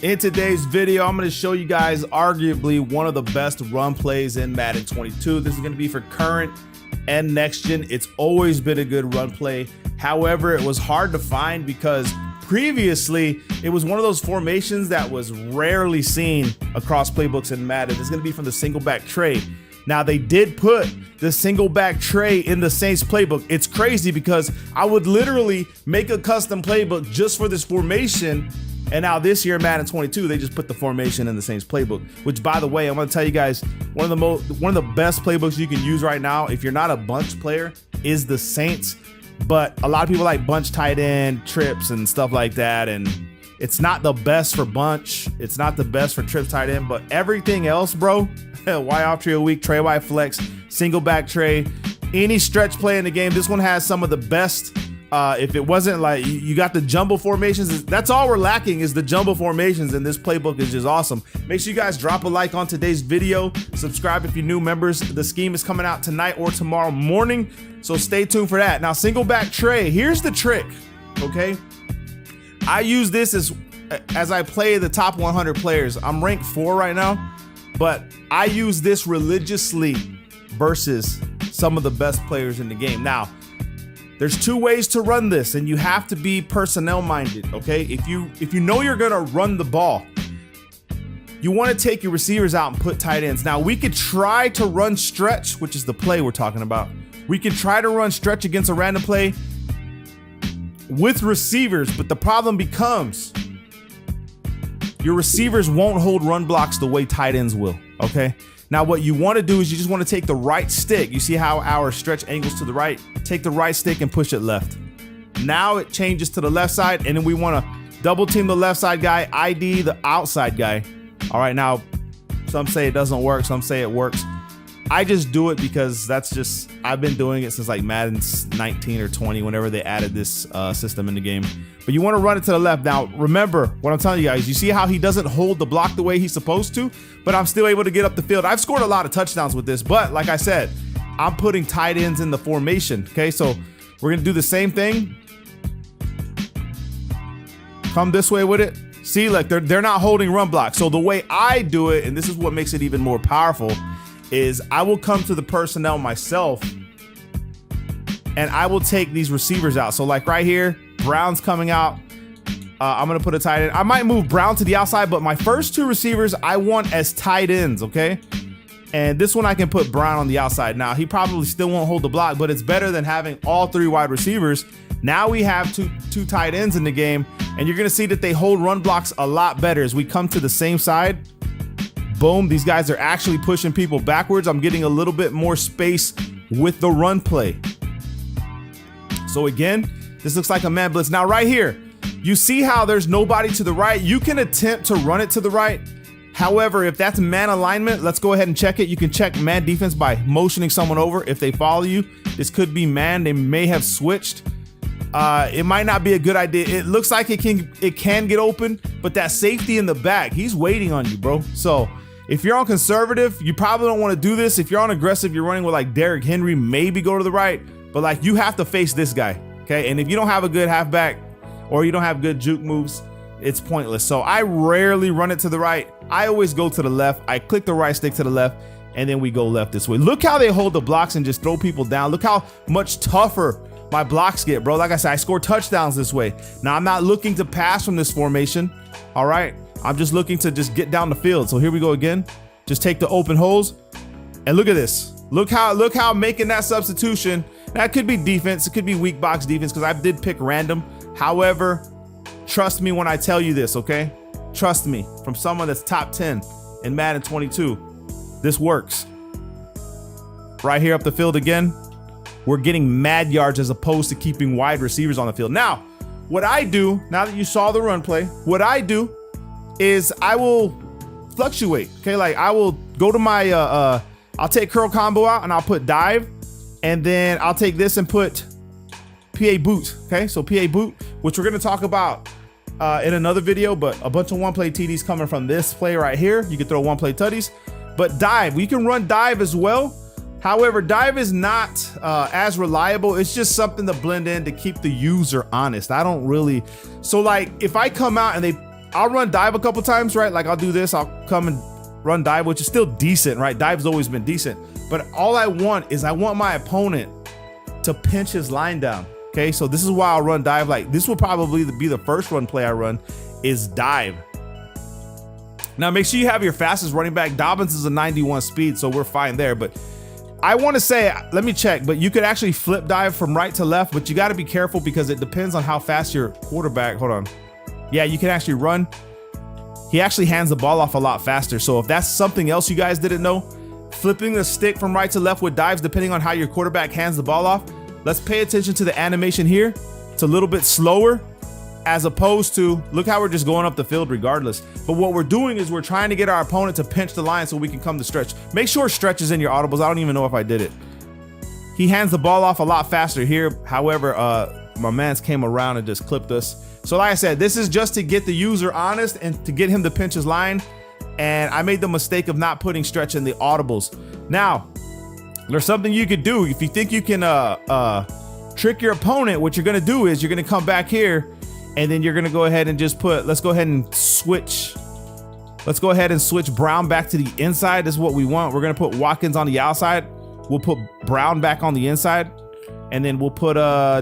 In today's video, I'm going to show you guys arguably one of the best run plays in Madden 22. This is going to be for current and next gen. It's always been a good run play. However, it was hard to find because previously it was one of those formations that was rarely seen across playbooks in Madden. It's going to be from the single back tray. Now, they did put the single back tray in the Saints playbook. It's crazy because I would literally make a custom playbook just for this formation. And now this year, Madden 22, they just put the formation in the Saints playbook, which, by the way, I'm going to tell you guys, one of the best playbooks you can use right now, if you're not a bunch player, is the Saints. But a lot of people like bunch tight end, trips, and stuff like that. And it's not the best for bunch. It's not the best for trips tight end, but everything else, bro, Y off trio weak, tray Y flex, single back tray, any stretch play in the game. This one has some of the best. If it wasn't like you got the jumbo formations, that's all we're lacking is the jumbo formations, and this playbook is just awesome. Make sure you guys drop a like on today's video. Subscribe if you're new members. The scheme is coming out tonight or tomorrow morning, so stay tuned for that. Now, single back tray, here's the trick, okay? I use this as I play the top 100 players. I'm ranked 4 right now, but I use this religiously versus some of the best players in the game. Now, there's 2 ways to run this, and you have to be personnel minded, okay? If you know you're gonna run the ball, you wanna take your receivers out and put tight ends. Now, we could try to run stretch, which is the play we're talking about. We can try to run stretch against a random play with receivers, but the problem becomes your receivers won't hold run blocks the way tight ends will, okay? Now, what you want to do is you just want to take the right stick. You see how our stretch angles to the right? Take the right stick and push it left. Now it changes to the left side, and then we want to double team the left side guy, ID the outside guy. All right, now some say it doesn't work, some say it works. I just do it because I've been doing it since like Madden 19 or 20, whenever they added this system in the game. But you want to run it to the left. Now, remember what I'm telling you guys. You see how he doesn't hold the block the way he's supposed to, but I'm still able to get up the field. I've scored a lot of touchdowns with this, but like I said, I'm putting tight ends in the formation. Okay, so we're going to do the same thing. Come this way with it. See, like they're not holding run blocks. So the way I do it, and this is what makes it even more powerful, is I will come to the personnel myself and I will take these receivers out. So like right here, Brown's coming out. I'm going to put a tight end. I might move Brown to the outside, but my first 2 receivers I want as tight ends, okay? And this one I can put Brown on the outside. Now, he probably still won't hold the block, but it's better than having all 3 wide receivers. Now we have two tight ends in the game, and you're going to see that they hold run blocks a lot better as we come to the same side. Boom, these guys are actually pushing people backwards. I'm getting a little bit more space with the run play. So again, this looks like a man blitz. Now right here, you see how there's nobody to the right? You can attempt to run it to the right. However, if that's man alignment, let's go ahead and check it. You can check man defense by motioning someone over if they follow you. This could be man, they may have switched. It might not be a good idea. It looks like it can get open, but that safety in the back, he's waiting on you, bro. So if you're on conservative, you probably don't want to do this. If you're on aggressive, you're running with like Derrick Henry, maybe go to the right, but like you have to face this guy, okay? And if you don't have a good halfback or you don't have good juke moves, it's pointless. So I rarely run it to the right. I always go to the left. I click the right stick to the left, and then we go left this way. Look how they hold the blocks and just throw people down. Look how much tougher my blocks get, bro. Like I said, I score touchdowns this way. Now, I'm not looking to pass from this formation, all right? I'm just looking to just get down the field. So here we go again. Just take the open holes and look at this. Look how making that substitution, that could be defense. It could be weak box defense because I did pick random. However, trust me when I tell you this, okay? Trust me, from someone that's top 10 in Madden 22, this works. Right here up the field again, we're getting mad yards as opposed to keeping wide receivers on the field. Now, what I do, now that you saw the run play, what I do is I will fluctuate, okay? Like I will go to my, I'll take curl combo out and I'll put dive, and then I'll take this and put PA boot, okay? So PA boot, which we're gonna talk about in another video, but a bunch of one-play TDs coming from this play right here. You can throw one-play tutties, but dive, we can run dive as well. However, dive is not as reliable. It's just something to blend in to keep the user honest. I don't really, so like if I come out and I'll run dive a couple times, right? Like I'll do this, I'll come and run dive, which is still decent, right? Dive's always been decent. But all I want is I want my opponent to pinch his line down. Okay, so this is why I'll run dive. Like this will probably be the first run play I run is dive. Now make sure you have your fastest running back. Dobbins is a 91 speed, so we're fine there. But I want to say, let me check, but you could actually flip dive from right to left, but you got to be careful because it depends on how fast your quarterback, hold on. Yeah, you can actually run. He actually hands the ball off a lot faster. So if that's something else you guys didn't know, flipping the stick from right to left with dives, depending on how your quarterback hands the ball off, let's pay attention to the animation here. It's a little bit slower as opposed to, look how we're just going up the field regardless. But what we're doing is we're trying to get our opponent to pinch the line so we can come to stretch. Make sure stretch is in your audibles. I don't even know if I did it. He hands the ball off a lot faster here. However, my mans came around and just clipped us. So like I said, this is just to get the user honest and to get him to pinch his line. And I made the mistake of not putting stretch in the audibles. Now, there's something you could do. If you think you can trick your opponent, what you're gonna do is you're gonna come back here and then you're gonna go ahead and just put, let's go ahead and switch. Let's go ahead and switch Brown back to the inside. This is what we want. We're gonna put Watkins on the outside. We'll put Brown back on the inside. And then we'll put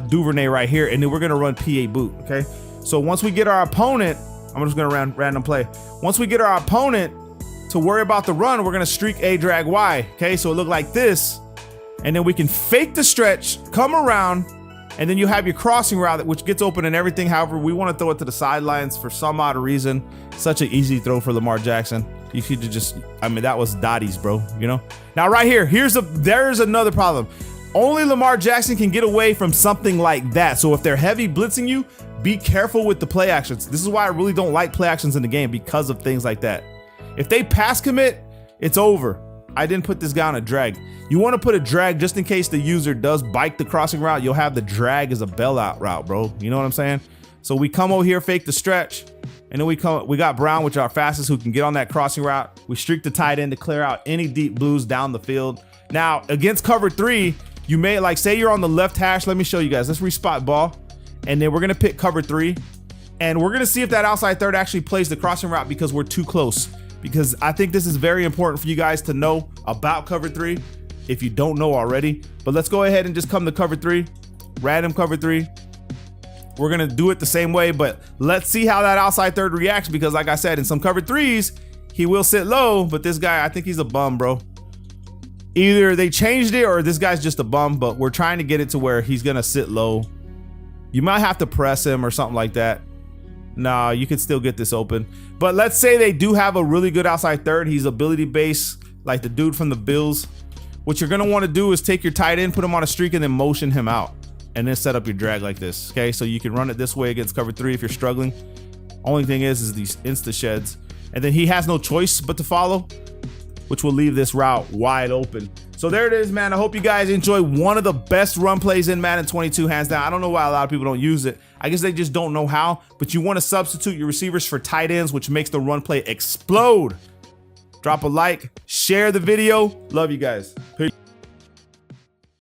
Duvernay right here. And then we're gonna run PA boot, okay? So once we get our opponent, I'm just gonna run random play. Once we get our opponent to worry about the run, we're gonna streak A, drag Y, okay? So it look like this. And then we can fake the stretch, come around, and then you have your crossing route, which gets open and everything. However, we wanna throw it to the sidelines for some odd reason. Such an easy throw for Lamar Jackson. You could just, I mean, that was Dottie's, bro, you know? Now right here, there's another problem. Only Lamar Jackson can get away from something like that. So if they're heavy blitzing you, be careful with the play actions. This is why I really don't like play actions in the game, because of things like that. If they pass commit, it's over. I didn't put this guy on a drag. You want to put a drag just in case the user does bike the crossing route. You'll have the drag as a bailout route, bro. You know what I'm saying? So we come over here, fake the stretch, and then we got Brown, which are our fastest, who can get on that crossing route. We streak the tight end to clear out any deep blues down the field. Now against cover 3, you may, like, say you're on the left hash. Let me show you guys. Let's respot ball. And then we're going to pick cover 3. And we're going to see if that outside third actually plays the crossing route because we're too close. Because I think this is very important for you guys to know about cover 3 if you don't know already. But let's go ahead and just come to cover 3. Random cover 3. We're going to do it the same way. But let's see how that outside third reacts. Because like I said, in some cover 3s, he will sit low. But this guy, I think he's a bum, bro. Either they changed it or this guy's just a bum, but we're trying to get it to where he's gonna sit low. You might have to press him or something like that. Nah, you can still get this open. But let's say they do have a really good outside third. He's ability based, like the dude from the Bills. What you're gonna wanna do is take your tight end, put him on a streak, and then motion him out. And then set up your drag like this, okay? So you can run it this way against cover 3 if you're struggling. Only thing is these insta sheds. And then he has no choice but to follow, which will leave this route wide open. So there it is, man. I hope you guys enjoy one of the best run plays in Madden 22, hands down. I don't know why a lot of people don't use it. I guess they just don't know how, but you want to substitute your receivers for tight ends, which makes the run play explode. Drop a like, share the video. Love you guys. Peace.